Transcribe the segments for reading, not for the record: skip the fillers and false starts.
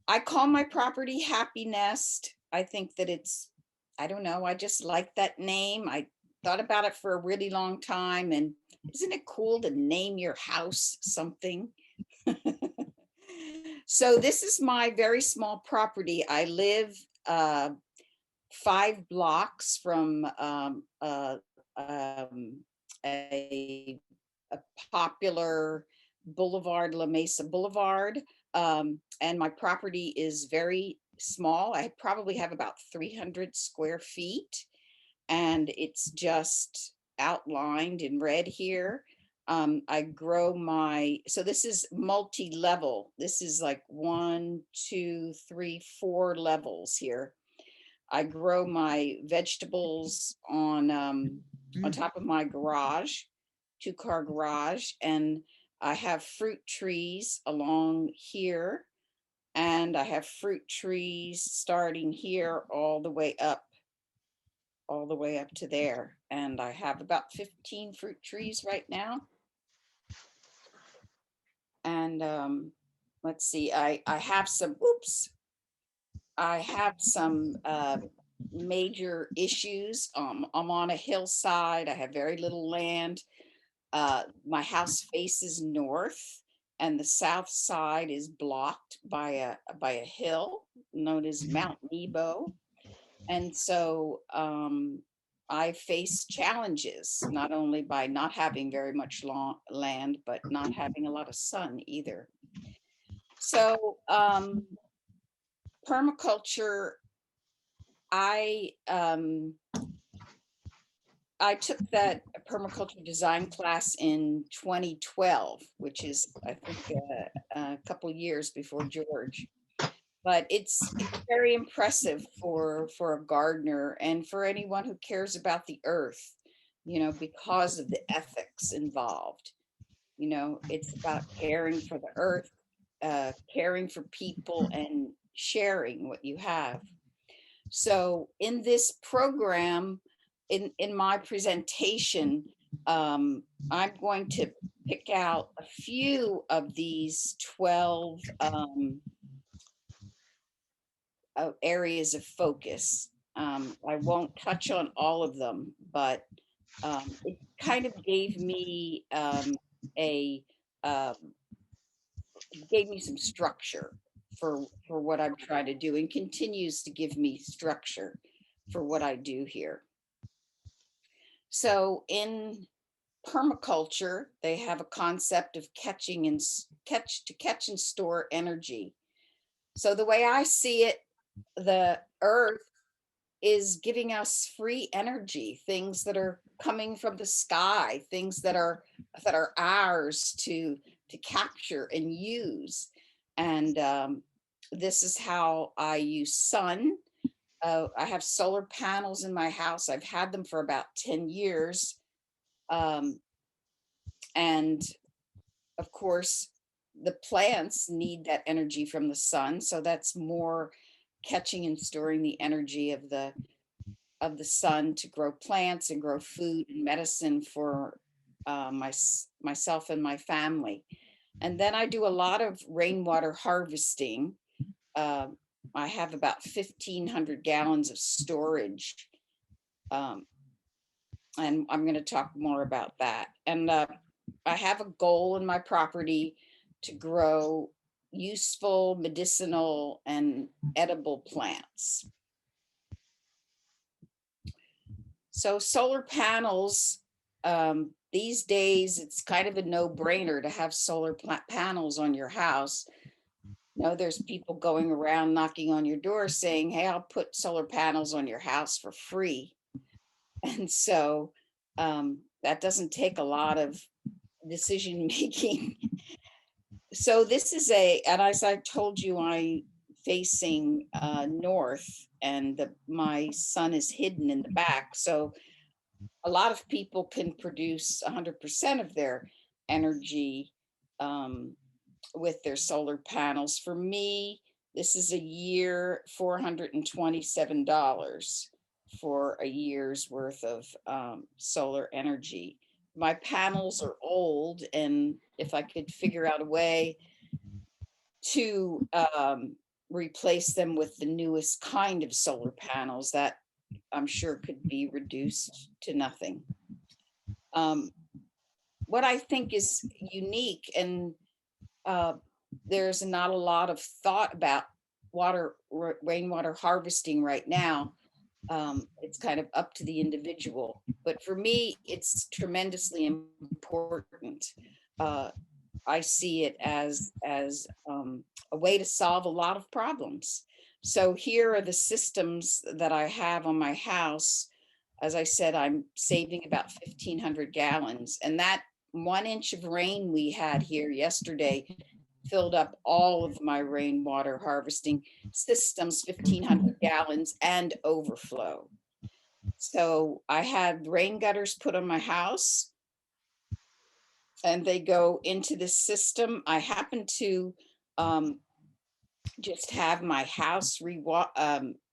I call my property Happy Nest. I think that it's, I don't know, I just like that name. I thought about it for a really long time. And isn't it cool to name your house something? So this is my very small property. I live 5 blocks from um, a, a popular boulevard, La Mesa Boulevard. And my property is very small. I probably have about 300 square feet, and it's just outlined in red here. I grow so this is multi-level. This is like 1, 2, 3, 4 levels here. I grow my vegetables on top of my garage, 2-car garage, and I have fruit trees along here, and I have fruit trees starting here all the way up to there. And I have about 15 fruit trees right now. And let's see, I have some, oops, I have some major issues. I'm on a hillside. I have very little land. My house faces north, and the south side is blocked by a hill known as Mount Nebo. And so I face challenges, not only by not having very much land, but not having a lot of sun either. So permaculture, I I took that permaculture design class in 2012, which is, I think, a couple years before George. But it's very impressive for a gardener and for anyone who cares about the earth, because of the ethics involved. It's about caring for the earth, caring for people, and sharing what you have. So in this program, in my presentation, I'm going to pick out a few of these 12 areas of focus. I won't touch on all of them, but it kind of a um, gave me some structure for what I'm trying to do, and continues to give me structure for what I do here. So in permaculture, they have a concept of catch and store energy. So the way I see it, the earth is giving us free energy, things that are coming from the sky, things that are ours to capture and use. And this is how I use sun. I have solar panels in my house. I've had them for about 10 years. Um, and of course, the plants need that energy from the sun. So that's more catching and storing the energy of the sun to grow plants and grow food and medicine for myself and my family. And then I do a lot of rainwater harvesting. Uh, I have about 1,500 gallons of storage. Um, and I'm going to talk more about that. And I have a goal in my property to grow useful, medicinal, and edible plants. So solar panels, these days, it's kind of a no-brainer to have solar panels on your house. There's people going around knocking on your door saying, hey, I'll put solar panels on your house for free. And so that doesn't take a lot of decision making. So this is and as I told you, I'm facing north, and my sun is hidden in the back. So a lot of people can produce 100% of their energy with their solar panels. For me, this is a year, $427 for a year's worth of solar energy. My panels are old, and if I could figure out a way to replace them with the newest kind of solar panels that I'm sure could be reduced to nothing. What I think is unique, and there's not a lot of thought about rainwater harvesting right now. It's kind of up to the individual, but for me, it's tremendously important. Uh, I see it as a way to solve a lot of problems. So here are the systems that I have on my house. As I said, I'm saving about 1,500 gallons, and that 1 inch of rain we had here yesterday filled up all of my rainwater harvesting systems, 1,500 gallons and overflow. So I had rain gutters put on my house, and they go into this system. I happen to just have my house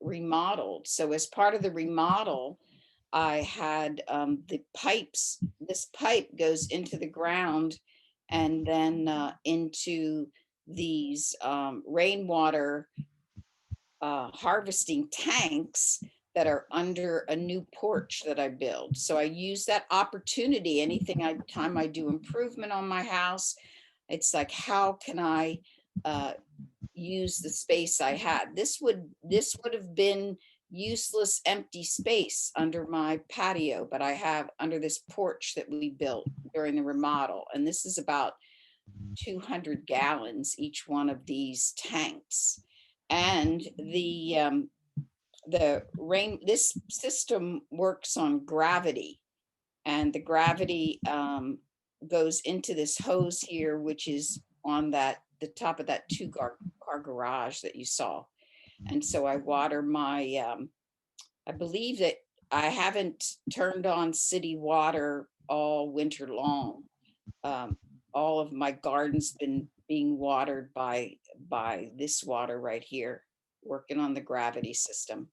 remodeled. So as part of the remodel, I had the pipes. This pipe goes into the ground and then into these rainwater harvesting tanks that are under a new porch that I build. So I use that opportunity. Time I do improvement on my house, it's like, how can I use the space I had? This would have been useless, empty space under my patio, but I have under this porch that we built during the remodel, and this is about 200 gallons each one of these tanks. And this system works on gravity, and the gravity goes into this hose here, which is on the top of that two-car garage that you saw. And so I water my I believe that I haven't turned on city water all winter long. All of my garden's been being watered by this water right here, working on the gravity system.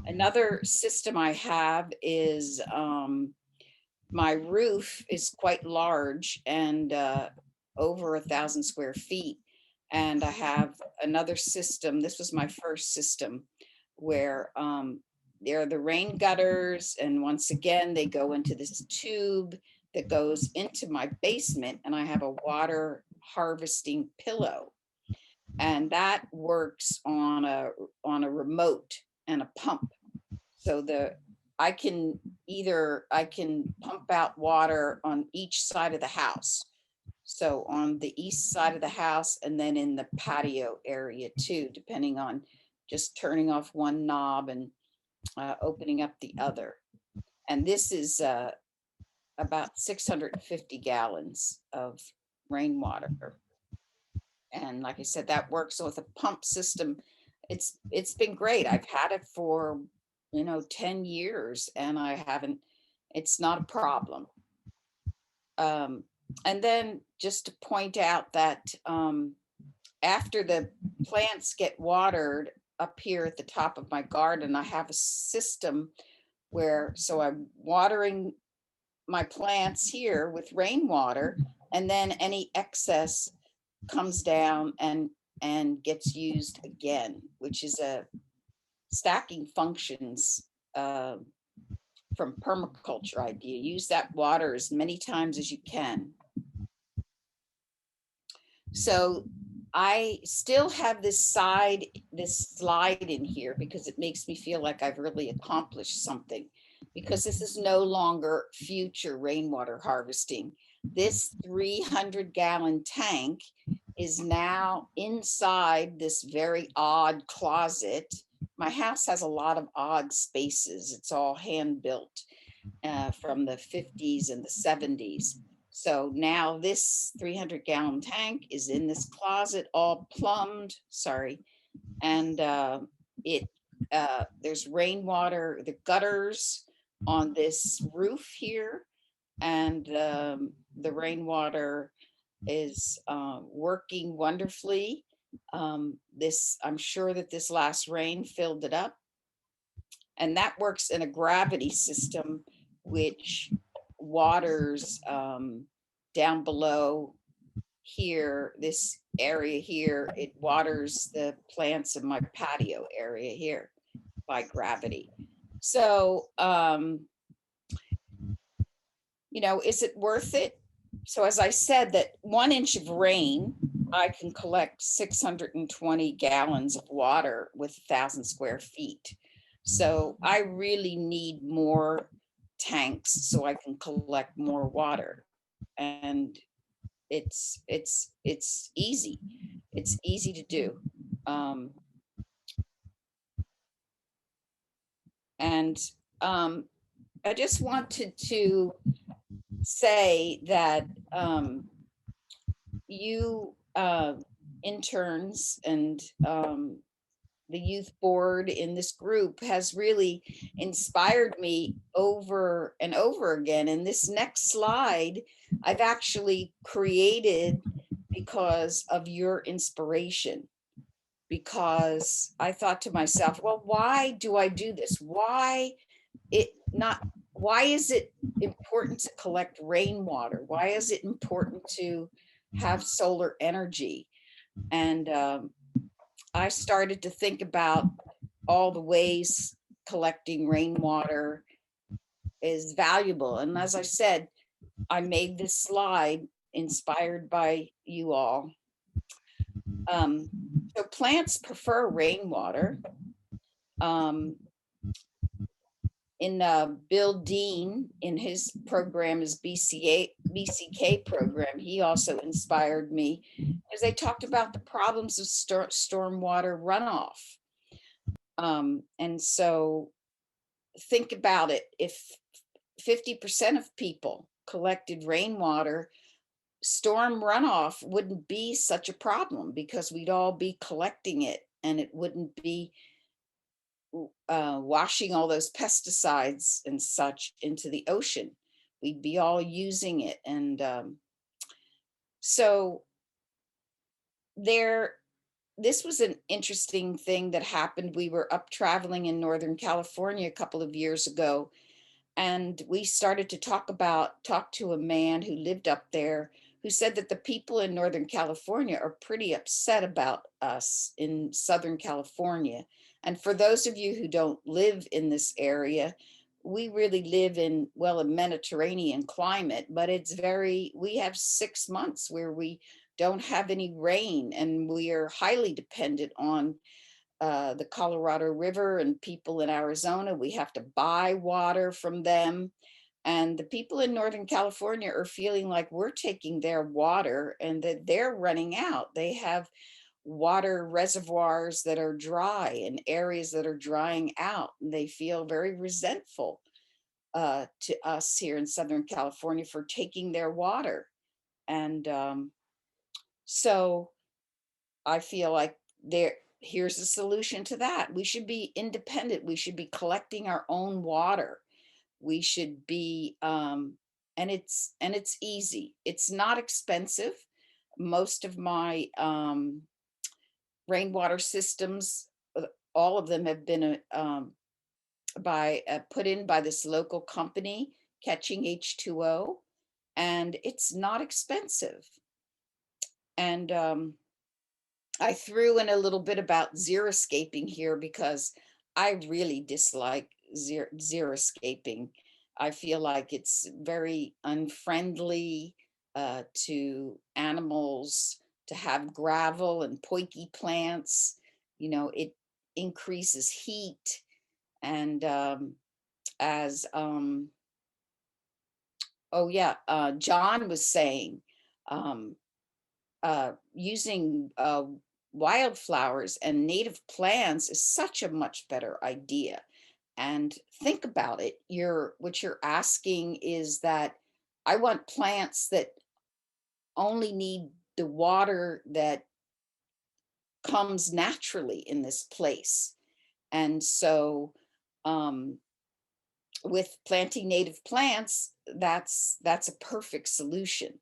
Another system I have is my roof is quite large and over 1,000 square feet. And I have another system. This was my first system where there are the rain gutters. And once again, they go into this tube that goes into my basement, and I have a water harvesting pillow. And that works on a remote and a pump. So I can pump out water on each side of the house. So on the east side of the house, and then in the patio area too, depending on just turning off one knob and opening up the other. And this is about 650 gallons of rainwater. And like I said, that works with a pump system. It's been great. I've had it for 10 years, and it's not a problem. And then just to point out that after the plants get watered up here at the top of my garden, I have a system so I'm watering my plants here with rainwater, and then any excess comes down and gets used again, which is a stacking functions from permaculture idea. Use that water as many times as you can. So I still have this slide in here because it makes me feel like I've really accomplished something, because this is no longer future rainwater harvesting. This 300-gallon tank is now inside this very odd closet. My house has a lot of odd spaces. It's all hand built from the 50s and the 70s. So now this 300-gallon tank is in this closet, all plumbed, and there's rainwater, the gutters on this roof here, and the rainwater is working wonderfully. I'm sure that this last rain filled it up, and that works in a gravity system, which waters down below here, this area here, it waters the plants in my patio area here by gravity. So, you know, is it worth it? So as I said, that 1 inch of rain, I can collect 620 gallons of water with 1,000 square feet. So I really need more tanks so I can collect more water. And it's easy. It's easy to do. Um, and I just wanted to say that you interns and the youth board in this group has really inspired me over and over again. And this next slide, I've actually created because of your inspiration. Because I thought to myself, well, why do I do this? Why is it important to collect rainwater? Why is it important to have solar energy? And I started to think about all the ways collecting rainwater is valuable. And as I said, I made this slide inspired by you all. So plants prefer rainwater. In Bill Dean, in his program, his BCK program, he also inspired me as they talked about the problems of stormwater runoff. And so think about it, if 50% of people collected rainwater, storm runoff wouldn't be such a problem because we'd all be collecting it and it wouldn't be washing all those pesticides and such into the ocean. We'd be all using it. And so this was an interesting thing that happened. We were up traveling in Northern California a couple of years ago, and we started to talk to a man who lived up there, who said that the people in Northern California are pretty upset about us in Southern California. And for those of you who don't live in this area, we really live in, well, a Mediterranean climate, but we have 6 months where we don't have any rain, and we are highly dependent on the Colorado River and people in Arizona. We have to buy water from them. And the people in Northern California are feeling like we're taking their water and that they're running out. They have water reservoirs that are dry and areas that are drying out. And they feel very resentful to us here in Southern California for taking their water. And so I feel like here's a solution to that. We should be independent. We should be collecting our own water. We should be and it's easy. It's not expensive. Most of my rainwater systems, all of them have been put in by this local company, Catching H2O, and it's not expensive. And I threw in a little bit about xeriscaping here because I really dislike xeriscaping. I feel like it's very unfriendly to animals to have gravel and poiky plants. You know, it increases heat. And as, oh yeah, John was saying, using wildflowers and native plants is such a much better idea. And think about it. What you're asking is that I want plants that only need the water that comes naturally in this place. And so with planting native plants, that's a perfect solution.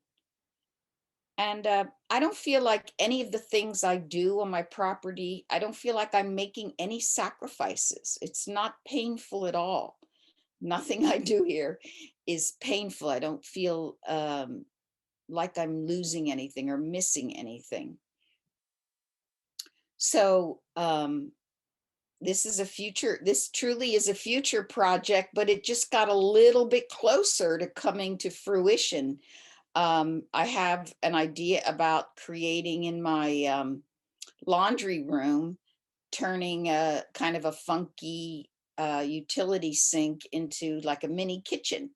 And I don't feel like any of the things I do on my property, I don't feel like I'm making any sacrifices. It's not painful at all. Nothing I do here is painful. I don't feel like I'm losing anything or missing anything. So this truly is a future project, but it just got a little bit closer to coming to fruition. I have an idea about creating in my laundry room, turning a kind of a funky utility sink into like a mini kitchen.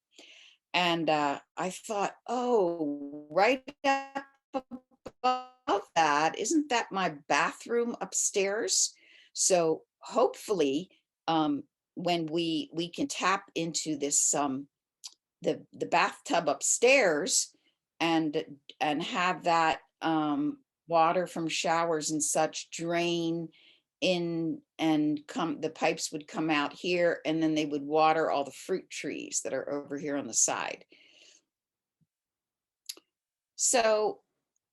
And I thought, oh, right up above that, isn't that my bathroom upstairs? So hopefully, when we can tap into this the bathtub upstairs and have that water from showers and such drain in and come, the pipes would come out here and then they would water all the fruit trees that are over here on the side. So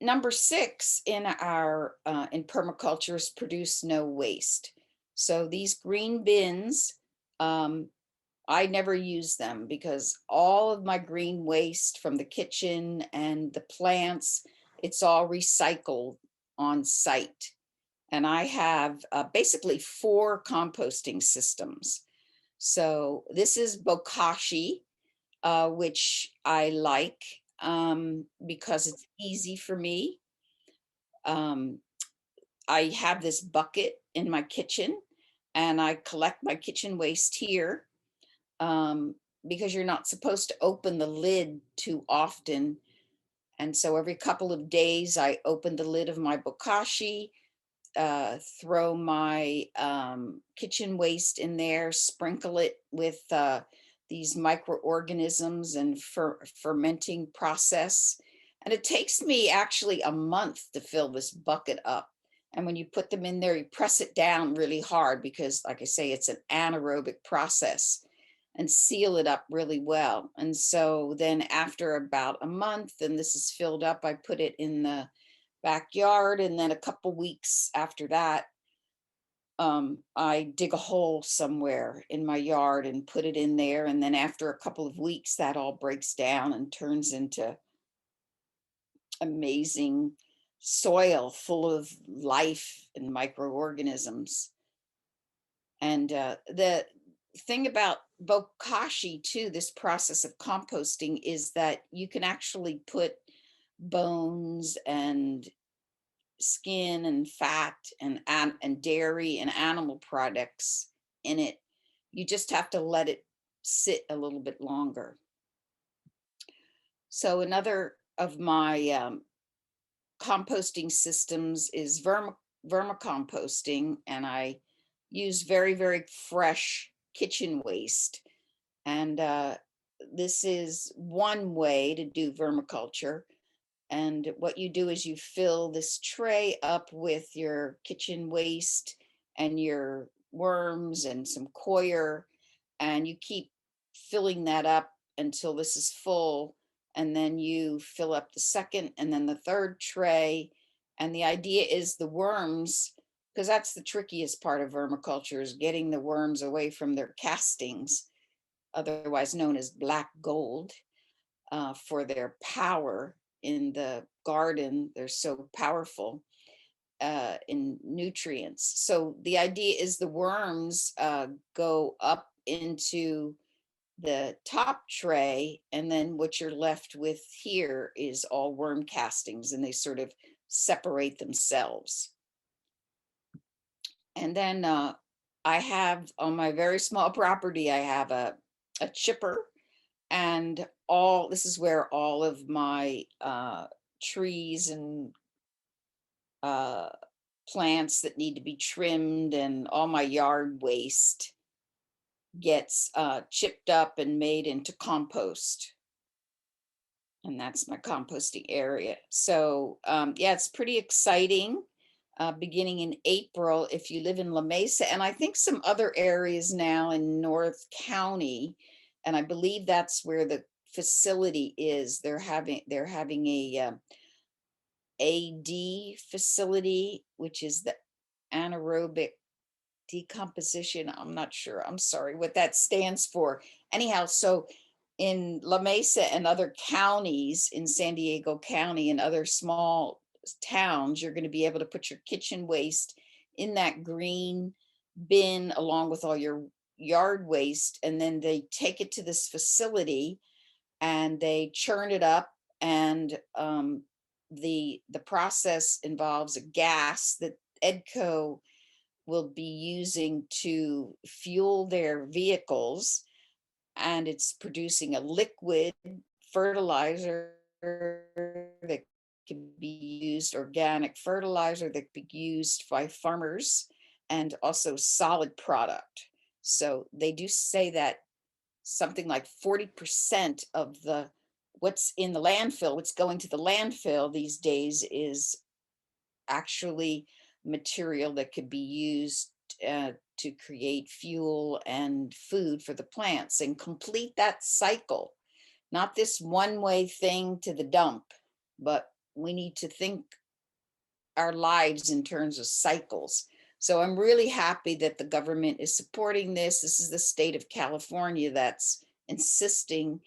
number 6 in our in permaculture is produce no waste. So these green bins, I never use them because all of my green waste from the kitchen and the plants, it's all recycled on site. And I have basically 4 composting systems. So this is Bokashi, which I like because it's easy for me. Um, I have this bucket in my kitchen and I collect my kitchen waste here, um, because you're not supposed to open the lid too often. And so every couple of days, I open the lid of my bokashi, throw my kitchen waste in there, sprinkle it with these microorganisms and fermenting process. And it takes me actually a month to fill this bucket up. And when you put them in there, you press it down really hard because, like I say, it's an anaerobic process, and seal it up really well. And so then after about a month, and this is filled up, I put it in the backyard. And then a couple weeks after that, I dig a hole somewhere in my yard and put it in there. And then after a couple of weeks, that all breaks down and turns into amazing soil full of life and microorganisms. And the thing about bokashi too, this process of composting, is that you can actually put bones and skin and fat and dairy and animal products in it. You just have to let it sit a little bit longer. So another of my composting systems is vermicomposting, and I use very, very fresh kitchen waste. And this is one way to do vermiculture. And what you do is you fill this tray up with your kitchen waste and your worms and some coir, and you keep filling that up until this is full. And then you fill up the second and then the third tray. And the idea is the worms, because that's the trickiest part of vermiculture, is getting the worms away from their castings, otherwise known as black gold, for their power in the garden. They're so powerful in nutrients. So the idea is the worms go up into the top tray, and then what you're left with here is all worm castings, and they sort of separate themselves. And then I have, on my very small property, I have a chipper, and this is where all of my trees and plants that need to be trimmed and all my yard waste gets chipped up and made into compost. And that's my composting area. So yeah, it's pretty exciting. Beginning in April, if you live in La Mesa, and I think some other areas now in North County, and I believe that's where the facility is. They're having a AD facility, which is the anaerobic decomposition. I'm not sure. I'm sorry what that stands for. Anyhow, so in La Mesa and other counties in San Diego County and other small towns, you're going to be able to put your kitchen waste in that green bin along with all your yard waste. And then they take it to this facility and they churn it up. And the process involves a gas that EDCO will be using to fuel their vehicles, and it's producing a liquid fertilizer that can be used, organic fertilizer that can be used by farmers, and also solid product. So they do say that something like 40% of the what's in the landfill, what's going to the landfill these days, is actually material that could be used to create fuel and food for the plants and complete that cycle. Not this one-way thing to the dump, but we need to think our lives in terms of cycles. So I'm really happy that the government is supporting this. This is the state of California that's insisting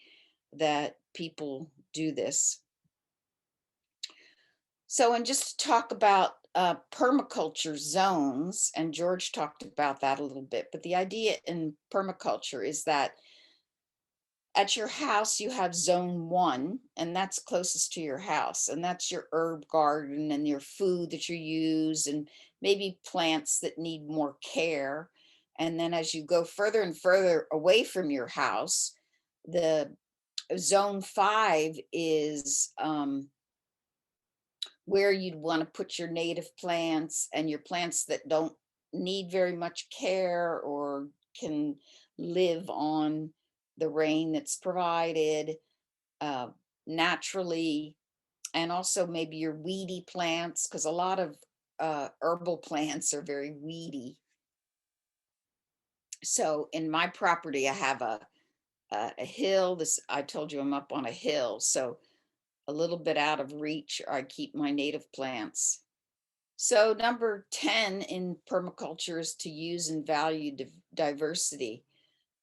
that people do this. So, and just to talk about permaculture zones, and George talked about that a little bit, but the idea in permaculture is that at your house, you have zone 1, and that's closest to your house. And that's your herb garden and your food that you use, and maybe plants that need more care. And then as you go further and further away from your house, the zone 5 is where you'd want to put your native plants and your plants that don't need very much care or can live on the rain that's provided uh, naturally. And also maybe your weedy plants, because a lot of herbal plants are very weedy. So in my property, I have a hill. This, I told you I'm up on a hill, so a little bit out of reach, I keep my native plants. So number 10 in permaculture is to use and value diversity.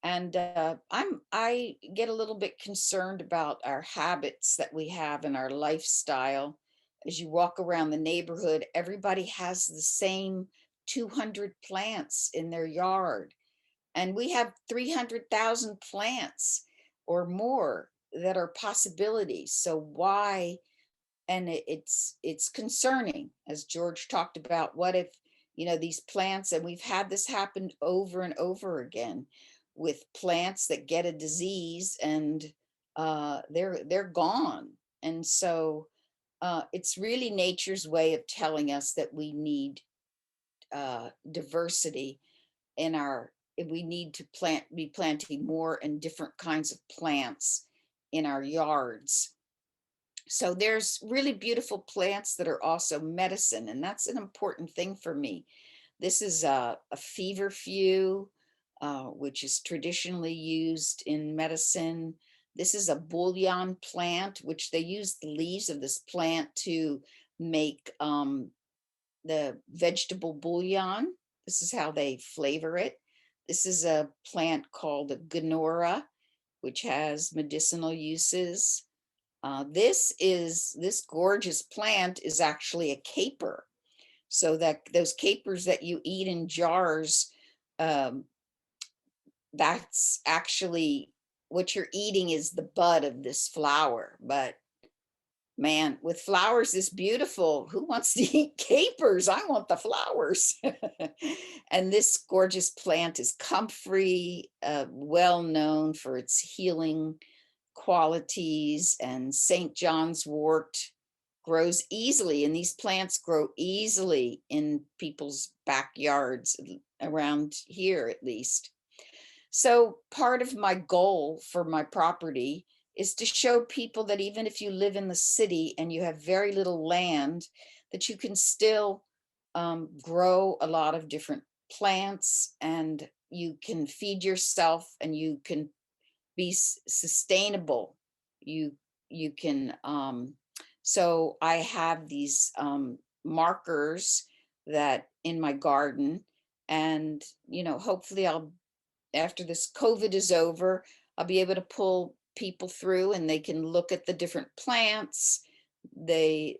And I get a little bit concerned about our habits that we have in our lifestyle. As you walk around the neighborhood, everybody has the same 200 plants in their yard. And we have 300,000 plants or more that are possibilities. So why? And it's concerning, as George talked about. What if, these plants, and we've had this happen over and over again with plants that get a disease, and they're gone. And so it's really nature's way of telling us that we need diversity in our, we need to be planting more and different kinds of plants in our yards. So there's really beautiful plants that are also medicine, and that's an important thing for me. This is a feverfew, which is traditionally used in medicine. This is a bouillon plant, which they use the leaves of this plant to make the vegetable bouillon. This is how they flavor it. This is a plant called the gonora, which has medicinal uses. This gorgeous plant is actually a caper. So that those capers that you eat in jars, that's actually what you're eating is the bud of this flower. But man, with flowers this beautiful, who wants to eat capers? I want the flowers. And this gorgeous plant is comfrey, well known for its healing qualities. And St. John's wort grows easily, and these plants grow easily in people's backyards around here, at least. So part of my goal for my property is to show people that even if you live in the city and you have very little land, that you can still grow a lot of different plants, and you can feed yourself, and you can be sustainable. You can so I have these markers that in my garden, and hopefully I'll, after this COVID is over, I'll be able to pull people through and they can look at the different plants. They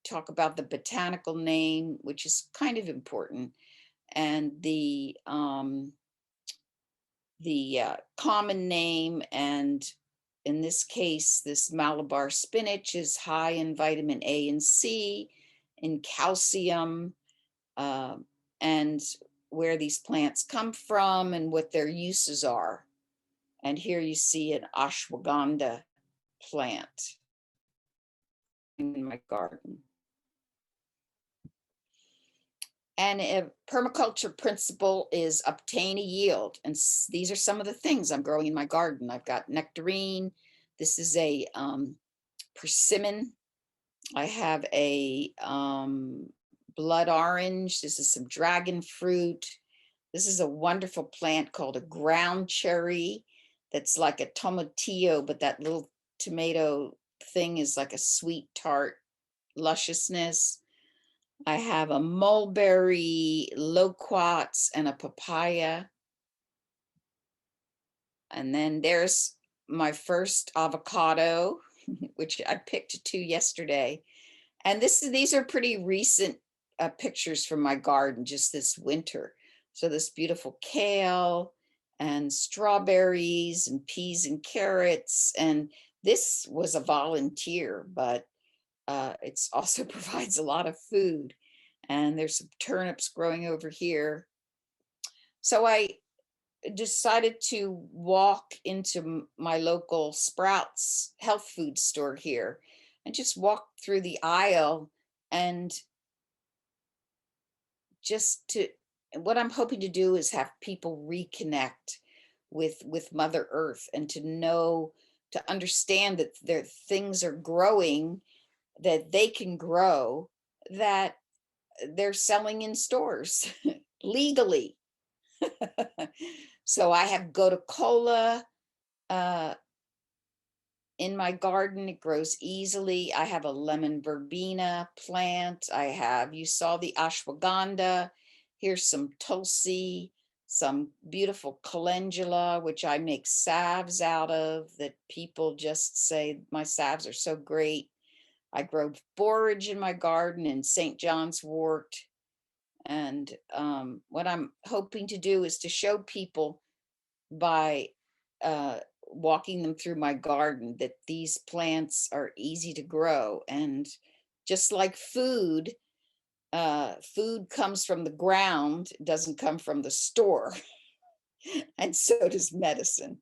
talk about the botanical name, which is kind of important, and the common name. And in this case, this Malabar spinach is high in vitamin A and C, in calcium, and where these plants come from and what their uses are. And here you see an ashwagandha plant in my garden. And a permaculture principle is obtain a yield. And these are some of the things I'm growing in my garden. I've got nectarine. This is a persimmon. I have a blood orange. This is some dragon fruit. This is a wonderful plant called a ground cherry. That's like a tomatillo, but that little tomato thing is like a sweet tart lusciousness. I have a mulberry, loquats, and a papaya. And then there's my first avocado, which I picked 2 yesterday. And these are pretty recent pictures from my garden just this winter. So this beautiful kale and strawberries and peas and carrots. And this was a volunteer, but it's also provides a lot of food. And there's some turnips growing over here. So I decided to walk into my local Sprouts health food store here and just walk through the aisle, and what I'm hoping to do is have people reconnect with Mother Earth, and to understand that their things are growing, that they can grow, that they're selling in stores legally. So I have gotu-kola in my garden. It grows easily. I have a lemon verbena plant. You saw the ashwagandha. Here's some tulsi, some beautiful calendula, which I make salves out of, that people just say my salves are so great. I grow borage in my garden in St. John's wort. And what I'm hoping to do is to show people by walking them through my garden that these plants are easy to grow. And just like food, food comes from the ground, it doesn't come from the store. And so does medicine.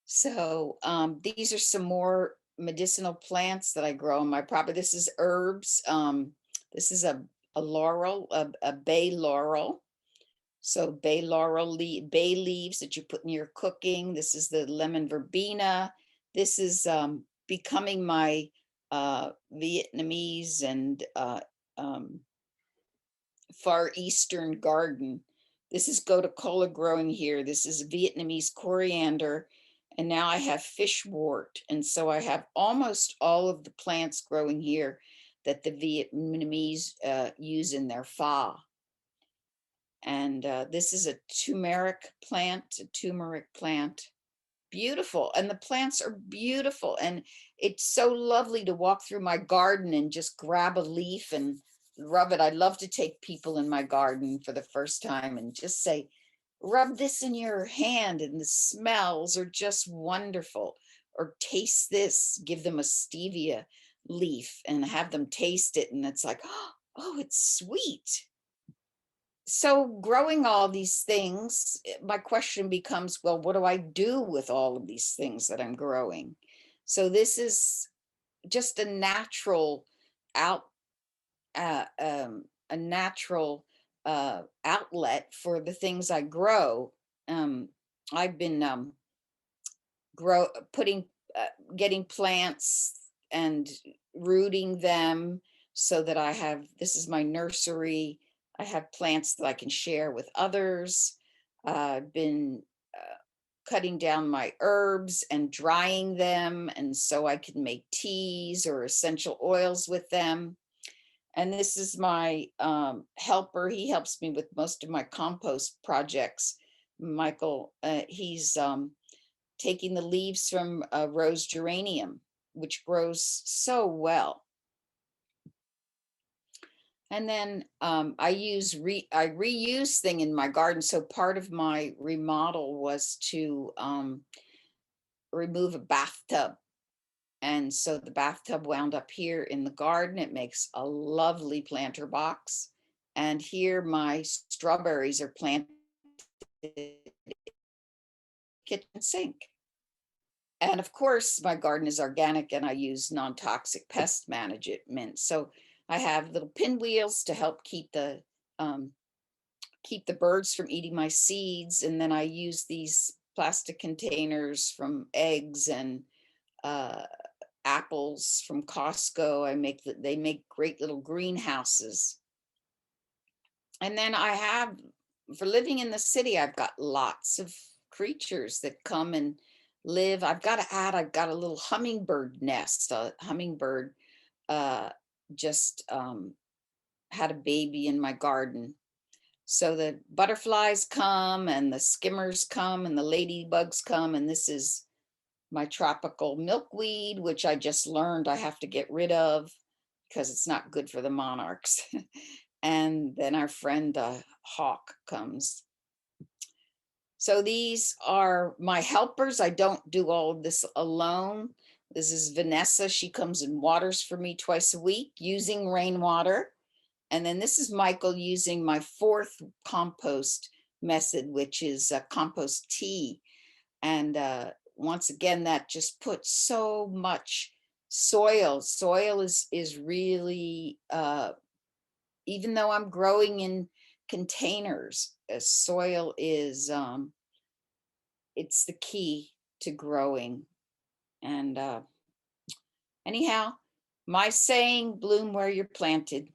So these are some more medicinal plants that I grow on my property. This is herbs. This is a laurel, a bay laurel. So bay leaves that you put in your cooking. This is the lemon verbena. This is becoming my Vietnamese and Far Eastern garden. This is gotu-kola growing here. This is Vietnamese coriander. And now I have fish wort. And so I have almost all of the plants growing here that the Vietnamese use in their pho. And this is a turmeric plant. Beautiful. And the plants are beautiful. And it's so lovely to walk through my garden and just grab a leaf and rub it. I love to take people in my garden for the first time and just say, rub this in your hand, and the smells are just wonderful. Or taste this, give them a stevia leaf and have them taste it. And it's like, oh, it's sweet. So growing all these things, my question becomes, well, what do I do with all of these things that I'm growing? So this is just a natural outlet for the things I grow. I've been getting plants and rooting them so that this is my nursery. I have plants that I can share with others. I've been cutting down my herbs and drying them, and so I can make teas or essential oils with them. And this is my helper. He helps me with most of my compost projects. Michael, he's taking the leaves from a rose geranium, which grows so well. And then I reuse thing in my garden. So part of my remodel was to remove a bathtub. And so the bathtub wound up here in the garden. It makes a lovely planter box. And here my strawberries are planted in the kitchen sink. And of course, my garden is organic and I use non-toxic pest management. So I have little pinwheels to help keep the birds from eating my seeds. And then I use these plastic containers from eggs and apples from Costco. They make great little greenhouses. And then for living in the city, I've got lots of creatures that come and live. I've got a little hummingbird nest. A hummingbird just had a baby in my garden. So the butterflies come and the skimmers come and the ladybugs come. And this is my tropical milkweed, which I just learned I have to get rid of because it's not good for the monarchs. And then our friend hawk comes. So these are my helpers. I don't do all of this alone. This is Vanessa. She comes and waters for me twice a week using rainwater. And then this is Michael using my 4th compost method, which is compost tea. And once again, that just puts so much soil. Soil is really, even though I'm growing in containers, soil is, it's the key to growing. And anyhow, my saying, bloom where you're planted.